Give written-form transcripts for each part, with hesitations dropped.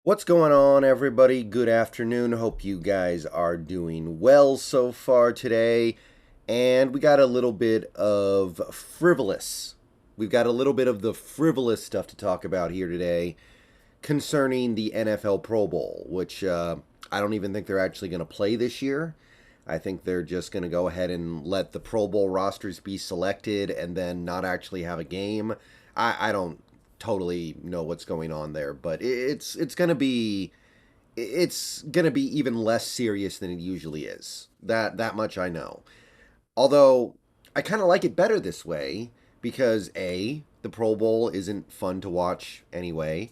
What's going on, everybody? Good afternoon. Hope you guys are doing well so far today. And we got a little bit of frivolous. We've got a little bit of the frivolous stuff to talk about here today concerning the NFL Pro Bowl, which I don't even think they're actually going to play this year. I think they're just going to go ahead and let the Pro Bowl rosters be selected and then not actually have a game. I don't totally know what's going on there, but it's gonna be even less serious than it usually is. That much I know. Although I kind of like it better this way because A, the Pro Bowl isn't fun to watch anyway,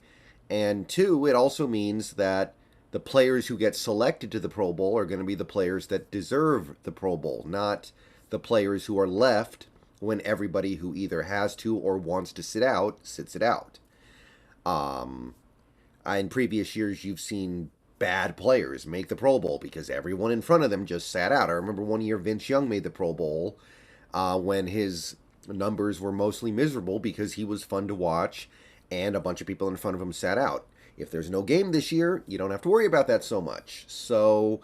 and two, it also means that the players who get selected to the Pro Bowl are going to be the players that deserve the Pro Bowl, not the players who are left when everybody who either has to or wants to sit out sits it out. Um, in previous years, you've seen bad players make the Pro Bowl because everyone in front of them just sat out. I remember one year Vince Young made the Pro Bowl when his numbers were mostly miserable because he was fun to watch and a bunch of people in front of him sat out. If there's no game this year, you don't have to worry about that so much. So,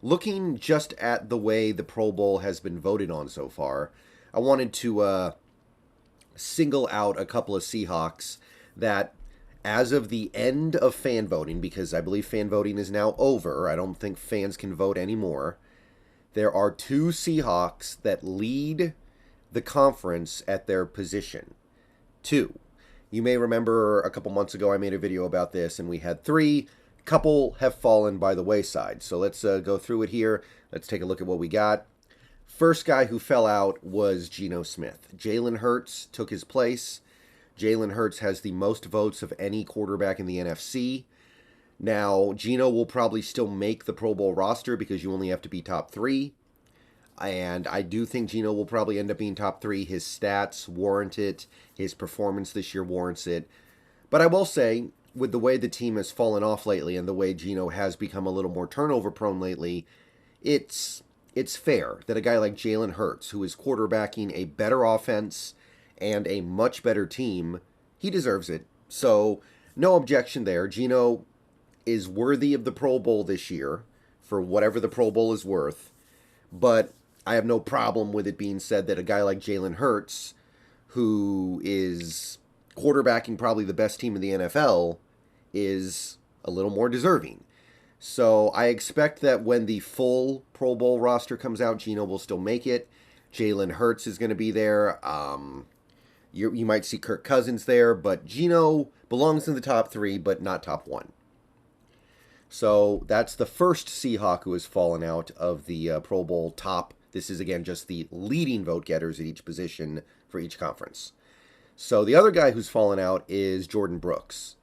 looking just at the way the Pro Bowl has been voted on so far, I wanted to single out a couple of Seahawks that, as of the end of fan voting, because I believe fan voting is now over, I don't think fans can vote anymore. There are two Seahawks that lead the conference at their position. Two. You may remember a couple months ago I made a video about this, and we had three. Couple have fallen by the wayside. So let's go through it here. Let's take a look at what we got. First guy who fell out was Geno Smith. Jalen Hurts took his place. Jalen Hurts has the most votes of any quarterback in the NFC. Now, Geno will probably still make the Pro Bowl roster because you only have to be top three. And I do think Geno will probably end up being top three. His stats warrant it. His performance this year warrants it. But I will say, with the way the team has fallen off lately and the way Geno has become a little more turnover prone lately, it's fair that a guy like Jalen Hurts, who is quarterbacking a better offense and a much better team, he deserves it. So, no objection there. Geno is worthy of the Pro Bowl this year for whatever the Pro Bowl is worth. But I have no problem with it being said that a guy like Jalen Hurts, who is quarterbacking probably the best team in the NFL, is a little more deserving. So I expect that when the full Pro Bowl roster comes out, Geno will still make it. Jalen Hurts is going to be there. You might see Kirk Cousins there, but Geno belongs in the top three, but not top one. So that's the first Seahawk who has fallen out of the Pro Bowl top. This is, again, just the leading vote getters at each position for each conference. So the other guy who's fallen out is Jordan Brooks.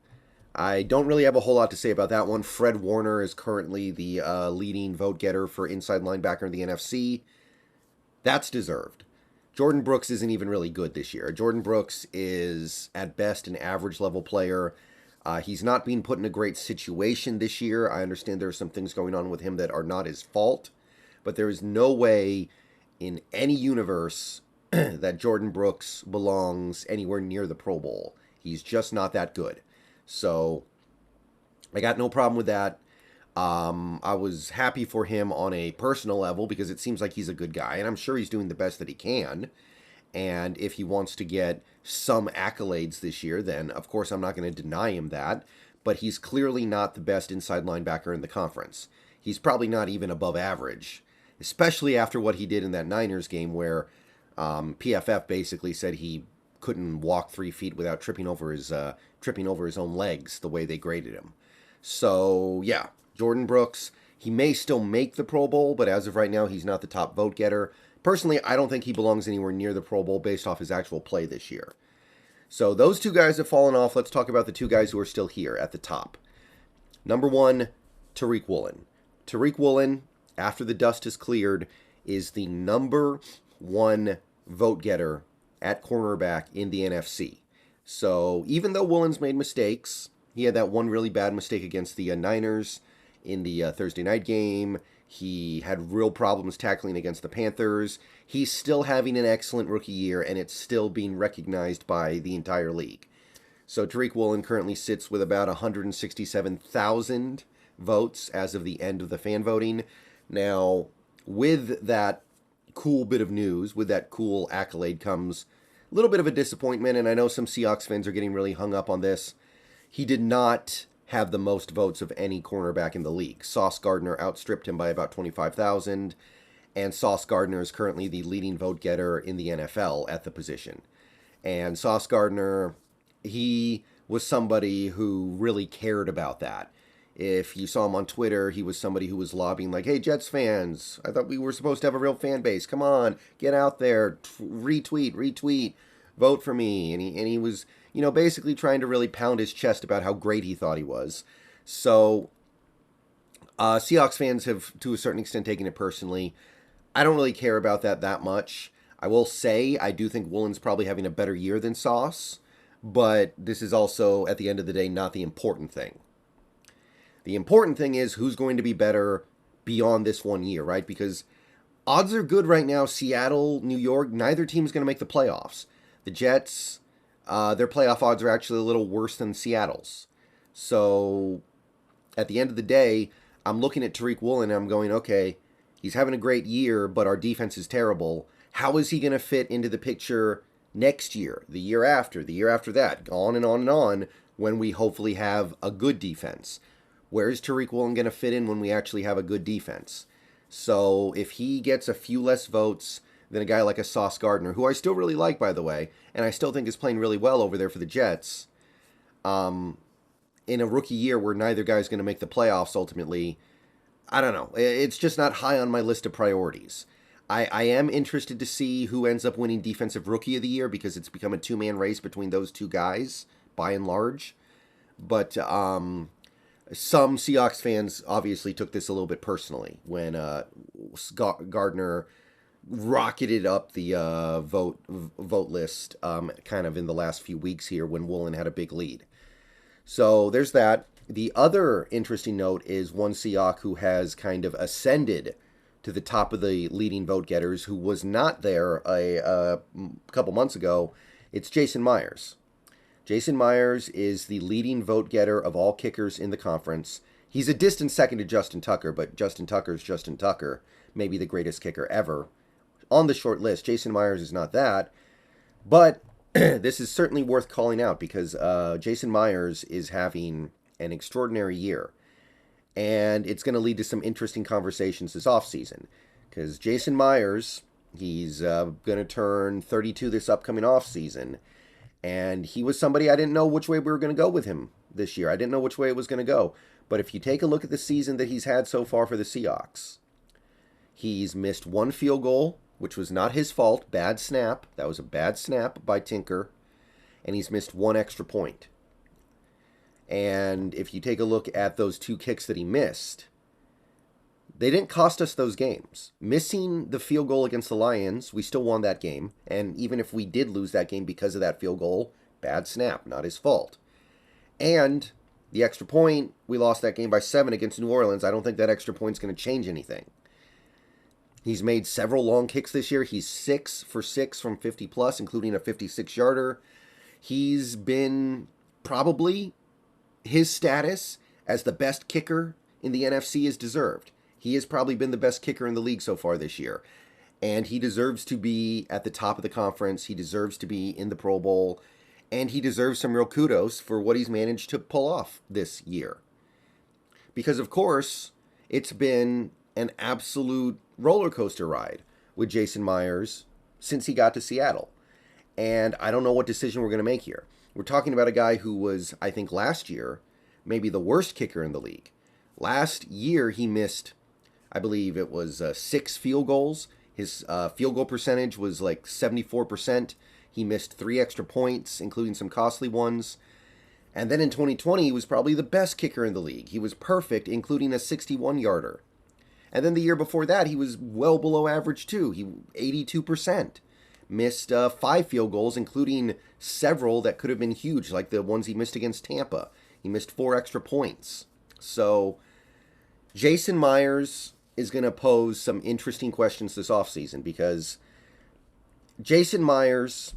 I don't really have a whole lot to say about that one. Fred Warner is currently the leading vote getter for inside linebacker in the NFC. That's deserved. Jordan Brooks isn't even really good this year. Jordan Brooks is, at best, an average level player. He's not being put in a great situation this year. I understand there are some things going on with him that are not his fault, but there is no way in any universe that Jordan Brooks belongs anywhere near the Pro Bowl. He's just not that good. So I got no problem with that. I was happy for him on a personal level because it seems like he's a good guy, and I'm sure he's doing the best that he can. And if he wants to get some accolades this year, then of course I'm not going to deny him that. But he's clearly not the best inside linebacker in the conference. He's probably not even above average, especially after what he did in that Niners game where PFF basically said he couldn't walk 3 feet without tripping over his own legs the way they graded him. So yeah, Jordan Brooks, he may still make the Pro Bowl, but as of right now, he's not the top vote getter. Personally, I don't think he belongs anywhere near the Pro Bowl based off his actual play this year. So those two guys have fallen off. Let's talk about the two guys who are still here at the top. Number one, Tariq Woolen. Tariq Woolen, after the dust is cleared, is the number one vote getter at cornerback in the NFC. So even though Woolen's made mistakes, he had that one really bad mistake against the Niners in the Thursday night game. He had real problems tackling against the Panthers. He's still having an excellent rookie year, and it's still being recognized by the entire league. So Tariq Woolen currently sits with about 167,000 votes as of the end of the fan voting. Now, with that cool bit of news, with that cool accolade comes a little bit of a disappointment, and I know some Seahawks fans are getting really hung up on this. He did not have the most votes of any cornerback in the league. Sauce Gardner outstripped him by about 25,000, and Sauce Gardner is currently the leading vote getter in the NFL at the position. And Sauce Gardner, he was somebody who really cared about that. If you saw him on Twitter, he was somebody who was lobbying like, hey, Jets fans, I thought we were supposed to have a real fan base. Come on, get out there, retweet, vote for me. And he was, basically trying to really pound his chest about how great he thought he was. So Seahawks fans have, to a certain extent, taken it personally. I don't really care about that much. I will say I do think Woolen's probably having a better year than Sauce, but this is also, at the end of the day, not the important thing. The important thing is who's going to be better beyond this 1 year, right? Because odds are good right now. Seattle, New York, neither team's going to make the playoffs. The Jets, their playoff odds are actually a little worse than Seattle's. So at the end of the day, I'm looking at Tariq Woolen and I'm going, okay, he's having a great year, but our defense is terrible. How is he going to fit into the picture next year, the year after that, on and on and on, when we hopefully have a good defense? Where is Tariq Woolen going to fit in when we actually have a good defense? So if he gets a few less votes than a guy like a Sauce Gardner, who I still really like, by the way, and I still think is playing really well over there for the Jets, in a rookie year where neither guy's going to make the playoffs ultimately, I don't know. It's just not high on my list of priorities. I am interested to see who ends up winning Defensive Rookie of the Year because it's become a two-man race between those two guys, by and large. But some Seahawks fans obviously took this a little bit personally when Gardner rocketed up the vote list kind of in the last few weeks here when Woolen had a big lead. So there's that. The other interesting note is one Seahawk who has kind of ascended to the top of the leading vote getters, who was not there a couple months ago. It's Jason Myers. Jason Myers is the leading vote getter of all kickers in the conference. He's a distant second to Justin Tucker, but Justin Tucker's Justin Tucker, maybe the greatest kicker ever. On the short list, Jason Myers is not that, but this is certainly worth calling out because Jason Myers is having an extraordinary year. And it's going to lead to some interesting conversations this offseason. Because Jason Myers, he's going to turn 32 this upcoming offseason. And he was somebody I didn't know which way we were going to go with him this year. I didn't know which way it was going to go. But if you take a look at the season that he's had so far for the Seahawks, he's missed one field goal, which was not his fault. Bad snap. That was a bad snap by Tinker. And he's missed one extra point. And if you take a look at those two kicks that he missed, they didn't cost us those games. Missing the field goal against the Lions, we still won that game. And even if we did lose that game because of that field goal, bad snap, not his fault. And the extra point, we lost that game by 7 against New Orleans. I don't think that extra point's going to change anything. He's made several long kicks this year. He's 6 for 6 from 50 plus, including a 56-yarder. He's been probably his status as the best kicker in the NFC is deserved. He has probably been the best kicker in the league so far this year. And he deserves to be at the top of the conference. He deserves to be in the Pro Bowl. And he deserves some real kudos for what he's managed to pull off this year. Because, of course, it's been an absolute roller coaster ride with Jason Myers since he got to Seattle. And I don't know what decision we're going to make here. We're talking about a guy who was, I think, last year, maybe the worst kicker in the league. Last year, he missed, I believe it was 6 field goals. His field goal percentage was like 74%. He missed 3 extra points, including some costly ones. And then in 2020, he was probably the best kicker in the league. He was perfect, including a 61-yarder. And then the year before that, he was well below average too. 82%. Missed 5 field goals, including several that could have been huge, like the ones he missed against Tampa. He missed 4 extra points. So Jason Myers is going to pose some interesting questions this offseason because Jason Myers,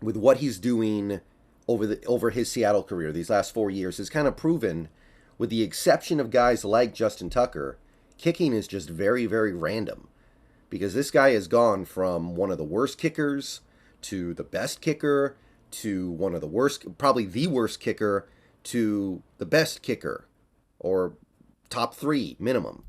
with what he's doing over his Seattle career, these last 4 years, has kind of proven, with the exception of guys like Justin Tucker, kicking is just very, very random. Because this guy has gone from one of the worst kickers to the best kicker to one of the worst, probably the worst kicker, to the best kicker, or top 3 minimum.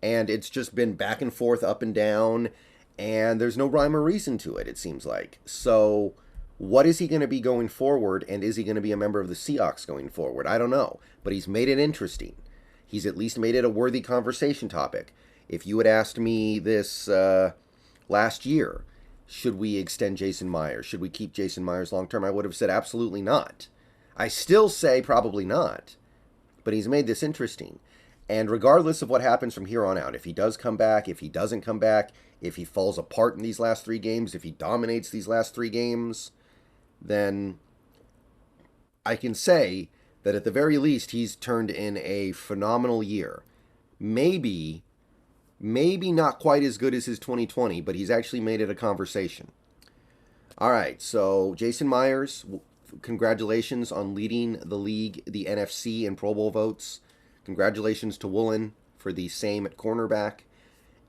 And it's just been back and forth, up and down, and there's no rhyme or reason to it, it seems like. So what is he going to be going forward, and is he going to be a member of the Seahawks going forward? I don't know, but he's made it interesting. He's at least made it a worthy conversation topic. If you had asked me this last year, should we extend Jason Myers? Should we keep Jason Myers long term? I would have said absolutely not. I still say probably not, but he's made this interesting. And regardless of what happens from here on out, if he does come back, if he doesn't come back, if he falls apart in these last 3 games, if he dominates these last 3 games, then I can say that at the very least he's turned in a phenomenal year. Maybe not quite as good as his 2020, but he's actually made it a conversation. All right, so Jason Myers, congratulations on leading the league, the NFC, in Pro Bowl votes. Congratulations to Woolen for the same at cornerback.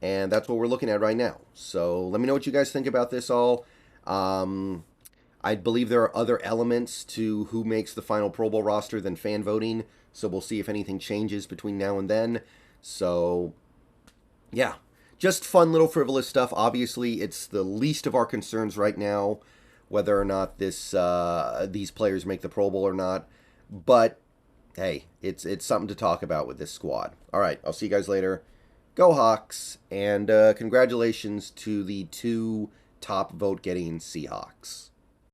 And that's what we're looking at right now. So let me know what you guys think about this all. I believe there are other elements to who makes the final Pro Bowl roster than fan voting. So we'll see if anything changes between now and then. So, yeah, just fun little frivolous stuff. Obviously, it's the least of our concerns right now, whether or not these players make the Pro Bowl or not. But, hey, it's something to talk about with this squad. All right, I'll see you guys later. Go Hawks, and congratulations to the 2 top vote-getting Seahawks.